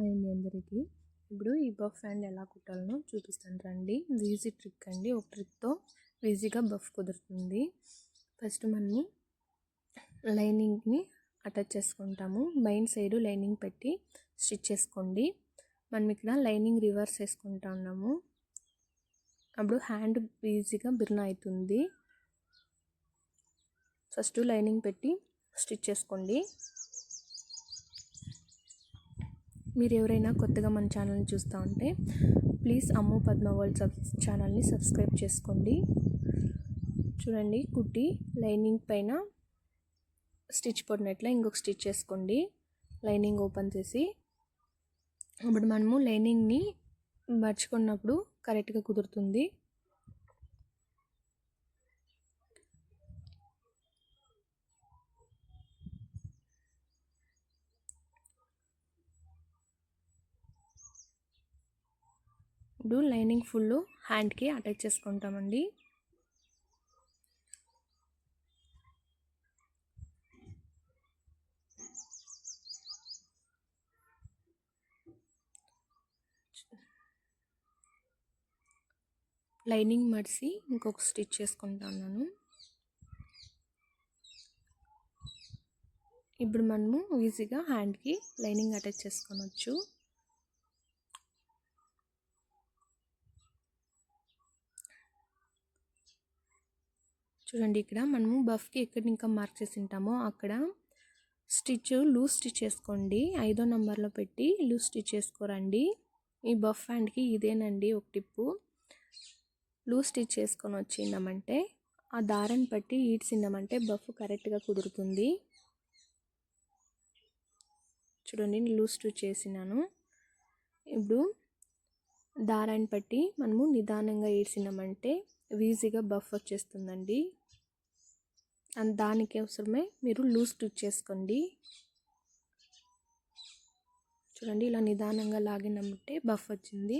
Hi అండి అందరికీ. ఇప్పుడు ఈ బఫ్ హ్యాండ్ ఎలా కుట్టాలనో చూపిస్తాను రండి. ఇది ఈజీ ట్రిక్ అండి. ఒక ట్రిక్తో ఈజీగా బఫ్ కుదురుతుంది. ఫస్ట్ మనము లైనింగ్ని అటాచ్ చేసుకుంటాము. మెయిన్ సైడ్ లైనింగ్ పెట్టి స్టిచ్ చేసుకోండి. మనం ఇక్కడ లైనింగ్ రివర్స్ వేసుకుంటా ఉన్నాము. అప్పుడు హ్యాండ్ ఈజీగా బిర్న అవుతుంది. ఫస్ట్ లైనింగ్ పెట్టి స్టిచ్ చేసుకోండి. మీరు ఎవరైనా కొత్తగా మన ఛానల్ని చూస్తూ ఉంటే ప్లీజ్ అమ్ము పద్మ వరల్డ్ ఛానల్ని సబ్స్క్రైబ్ చేసుకోండి. చూడండి, కుట్టి లైనింగ్ పైన స్టిచ్ పడినట్ల ఇంకొక స్టిచ్ చేసుకోండి. లైనింగ్ ఓపెన్ చేసి అప్పుడు మనము లైనింగ్ని మర్చుకున్నప్పుడు కరెక్ట్గా కుదురుతుంది. ఇప్పుడు లైనింగ్ ఫుల్ హ్యాండ్కి అటాచ్ చేసుకుంటామండి. లైనింగ్ మడిసి ఇంకొక స్టిచ్ చేసుకుంటున్నాను. ఇప్పుడు మనము ఈజీగా హ్యాండ్కి లైనింగ్ అటాచ్ చేసుకోవచ్చు. చూడండి, ఇక్కడ మనము బఫ్కి ఎక్కడ ఇంకా మార్క్ చేసి ఉంటామో అక్కడ స్టిచ్ లూజ్ స్టిచ్ చేసుకోండి. 5వ నెంబర్లో పెట్టి లూజ్ స్టిచ్ చేసుకోరండి. ఈ బఫ్ హ్యాండ్కి ఇదేనండి ఒక టిప్పు. లూజ్ స్టిచ్ చేసుకొని వచ్చిందామంటే ఆ దారాన్ని పట్టి ఈడ్చిందామంటే బఫ్ కరెక్ట్గా కుదురుతుంది. చూడండి, నేను లూజ్ స్టిచ్ చేసినాను. ఇప్పుడు దారాన్ని పట్టి మనము నిదానంగా ఈడ్చినామంటే ఈజీగా బఫ్ వచ్చేస్తుందండి. అండ్ దానికి అవసరమే మీరు లూజ్ స్టిచ్ చేసుకోండి. చూడండి, ఇలా నిదానంగా లాగినామంటే బఫ్ వచ్చింది.